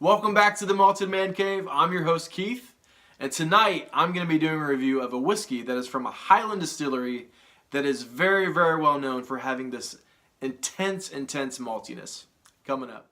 Welcome back to the Malted Man Cave. I'm your host Keith, and tonight I'm going to be doing a review of a whiskey that is from a Highland distillery that is very, very well known for having this intense maltiness. Coming up.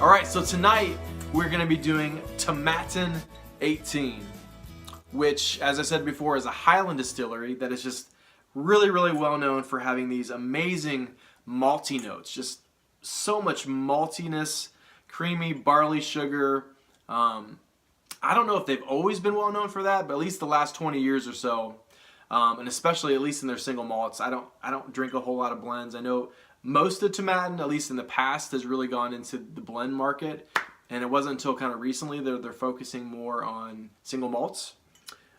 Alright, so tonight we're going to be doing Tomatin 18, which, as I said before, is a Highland distillery that is just really, really well known for having these amazing malty notes. Just so much maltiness, creamy barley sugar. I don't know if they've always been well known for that, but at least the last 20 years or so, and especially at least in their single malts. I don't drink a whole lot of blends. I know most of Tomatin, at least in the past, has really gone into the blend market, and it wasn't until kind of recently they're focusing more on single malts.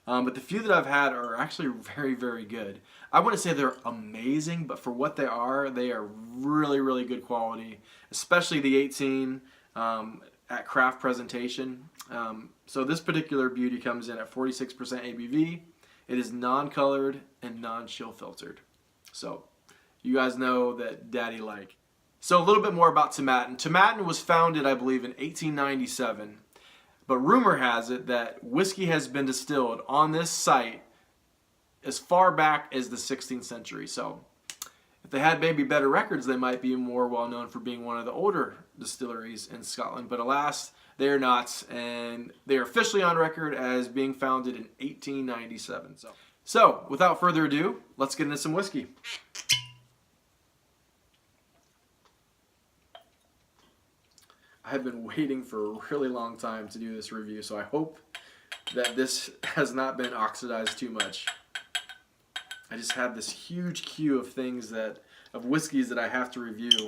But the few that I've had are actually very, very good. I wouldn't say they're amazing, but for what they are really, really good quality, especially the 18 at craft presentation. So this particular beauty comes in at 46% ABV. It is non-colored and non-chill filtered. So you guys know that Daddy like. So a little bit more about Tomatin. Tomatin was founded, I believe, in 1897. But rumor has it that whiskey has been distilled on this site as far back as the 16th century. So if they had maybe better records, they might be more well known for being one of the older distilleries in Scotland. But alas, they are not. And they are officially on record as being founded in 1897. So without further ado, let's get into some whiskey. I have been waiting for a really long time to do this review, so I hope that this has not been oxidized too much. I just have this huge queue of of whiskeys that I have to review,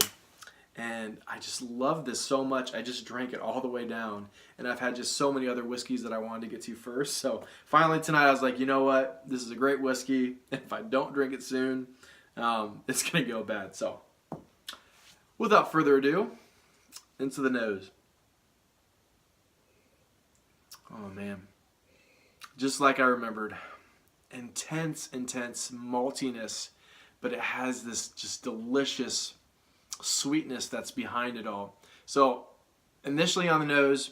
and I just love this so much. I just drank it all the way down, and I've had just so many other whiskeys that I wanted to get to first. So finally tonight I was like, you know what? This is a great whiskey, and if I don't drink it soon, it's going to go bad. So without further ado, into the nose. Oh man. Just like I remembered. Intense maltiness, but it has this just delicious sweetness that's behind it all. So initially on the nose,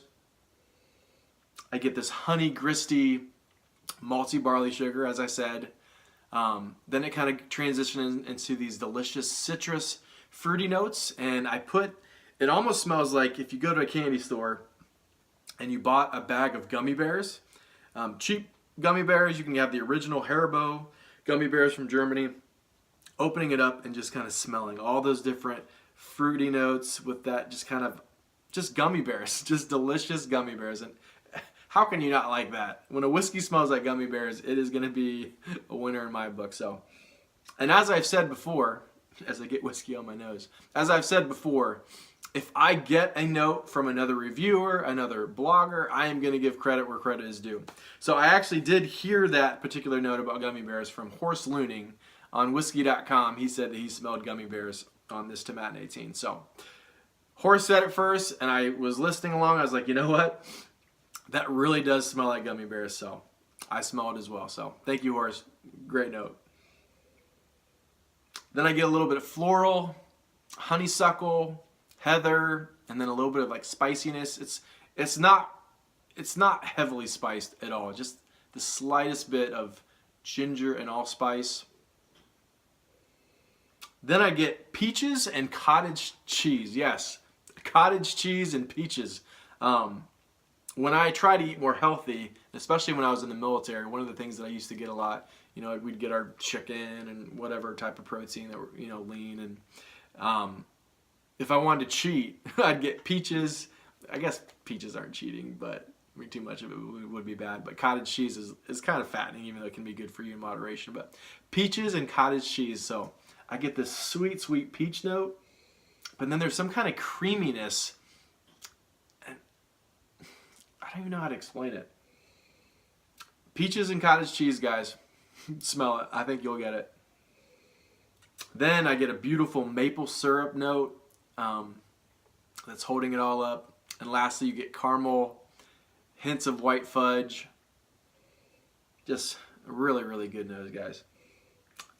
I get this honey gristy malty barley sugar, as I said. Then it kind of transitions into these delicious citrus fruity notes, and it almost smells like if you go to a candy store and you bought a bag of gummy bears, cheap gummy bears. You can have the original Haribo gummy bears from Germany, opening it up and just kind of smelling all those different fruity notes with that just gummy bears, just delicious gummy bears. And how can you not like that? When a whiskey smells like gummy bears, it is going to be a winner in my book. So, and as I've said before, as I get whiskey on my nose, as I've said before, if I get a note from another reviewer, another blogger, I am going to give credit where credit is due. So I actually did hear that particular note about gummy bears from Horse Looning on whisky.com. He said that he smelled gummy bears on this Tomatin 18. So Horse said it first, and I was listening along. I was like, you know what? That really does smell like gummy bears. So I smell it as well. So thank you, Horse. Great note. Then I get a little bit of floral, honeysuckle, heather, and then a little bit of like spiciness. It's not heavily spiced at all. Just the slightest bit of ginger and allspice. Then I get peaches and cottage cheese. Yes, cottage cheese and peaches. When I try to eat more healthy, especially when I was in the military, one of the things that I used to get a lot, we'd get our chicken and whatever type of protein that were, lean, and if I wanted to cheat, I'd get peaches. I guess peaches aren't cheating, but too much of it would be bad. But cottage cheese is kind of fattening, even though it can be good for you in moderation. But peaches and cottage cheese, so I get this sweet peach note, but then there's some kind of creaminess, and I don't even know how to explain it. Peaches and cottage cheese, guys. Smell it. I think you'll get it. Then I get a beautiful maple syrup note that's holding it all up. And lastly, you get caramel, hints of white fudge. Just a really, really good nose, guys.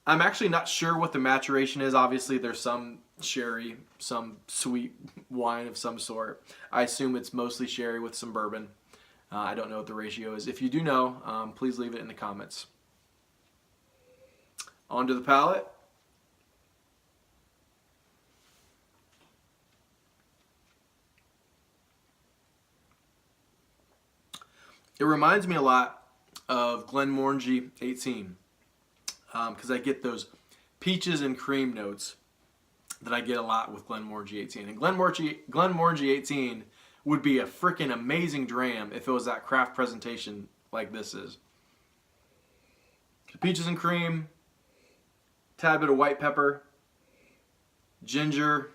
I'm actually not sure what the maturation is. Obviously, there's some sherry, some sweet wine of some sort. I assume it's mostly sherry with some bourbon. I don't know what the ratio is. If you do know, please leave it in the comments. On to the palate. It reminds me a lot of Glenmorangie 18 because I get those peaches and cream notes that I get a lot with Glenmorangie 18. And Glenmorangie 18 would be a freaking amazing dram if it was that craft presentation like this is. Peaches and cream, tad bit of white pepper, ginger,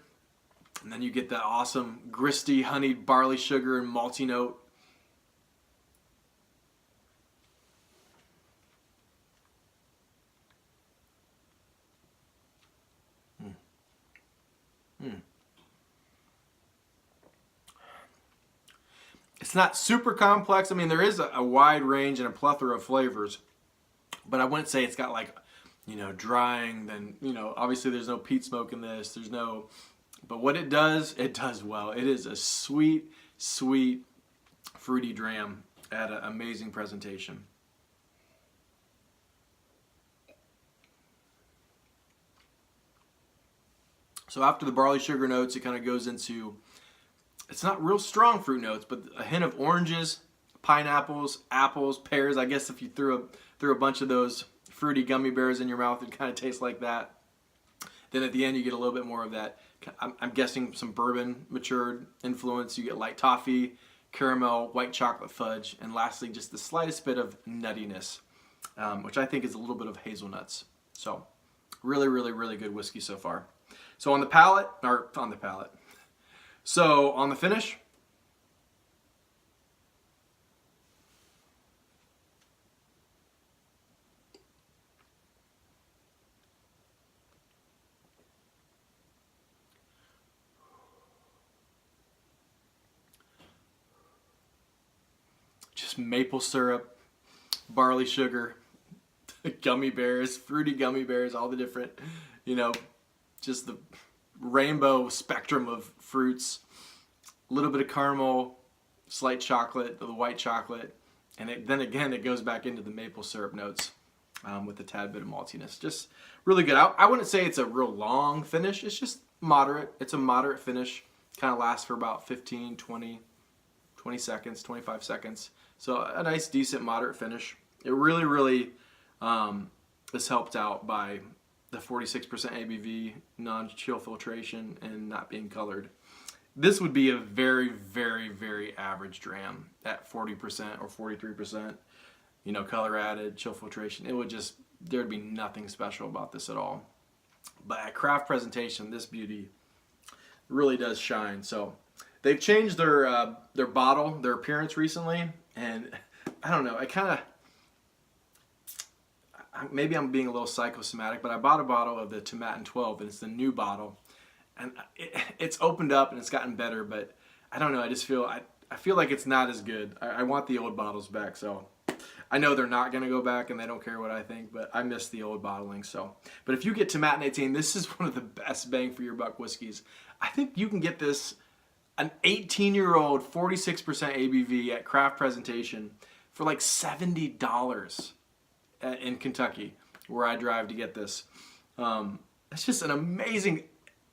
and then you get that awesome Gristy honeyed barley sugar and malty note. It's not super complex. I mean, there is a wide range and a plethora of flavors, but I wouldn't say it's got like, you know, drying, then, you know, obviously there's no peat smoke in this. There's no, but what it does well. It is a sweet, sweet, fruity dram at an amazing presentation. So after the barley sugar notes, it kind of goes into, it's not real strong fruit notes, but a hint of oranges, pineapples, apples, pears. I guess if you threw a bunch of those fruity gummy bears in your mouth, it kind of tastes like that. Then at the end, you get a little bit more of that. I'm guessing some bourbon matured influence. You get light toffee, caramel, white chocolate fudge, and lastly, just the slightest bit of nuttiness, which I think is a little bit of hazelnuts. So really, really, really good whiskey so far. So on the palate, so on the finish, just maple syrup, barley sugar, gummy bears, fruity gummy bears, all the different, you know, just the rainbow spectrum of fruits, a little bit of caramel, slight chocolate, the white chocolate, and then again it goes back into the maple syrup notes with a tad bit of maltiness. Just really good. I wouldn't say it's a real long finish. It's just moderate. It's a moderate finish. Kind of lasts for about 15, 20 seconds, 25 seconds. So a nice, decent, moderate finish. It really, really is helped out by the 46% ABV, non-chill filtration, and not being colored. This would be a very, very, very average dram at 40% or 43%, you know, color added, chill filtration. It would just, there'd be nothing special about this at all. But at craft presentation, this beauty really does shine. So they've changed their bottle, their appearance recently, and I don't know, I kind of, maybe I'm being a little psychosomatic, but I bought a bottle of the Tomatin 12, and it's the new bottle, and it's opened up and it's gotten better, but I don't know, I just feel, I feel like it's not as good. I want the old bottles back, so I know they're not going to go back and they don't care what I think, but I miss the old bottling. So, but if you get Tomatin 18, this is one of the best bang for your buck whiskeys. I think you can get this, an 18-year-old 46% ABV at craft presentation for like $70 in Kentucky, where I drive to get this. It's just an amazing,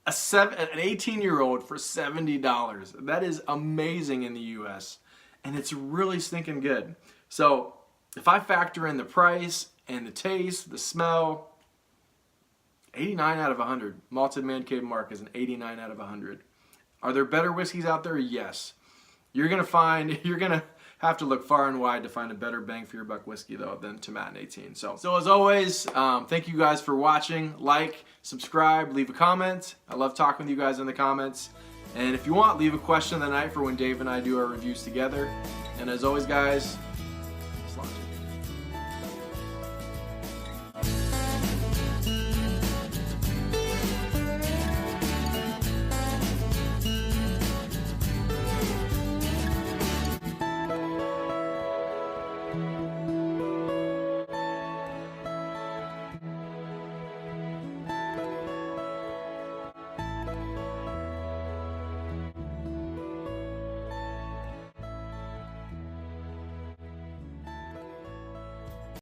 an 18-year-old for $70. That is amazing in the US, and it's really stinking good. So if I factor in the price and the taste, the smell, 89 out of 100. Malted Man Cave Mark is an 89 out of 100. Are there better whiskeys out there? Yes. You're gonna have to look far and wide to find a better bang for your buck whiskey though than Tomatin 18. So as always, thank you guys for watching. Like, subscribe, leave a comment. I love talking with you guys in the comments. And if you want, leave a question of the night for when Dave and I do our reviews together. And as always, guys,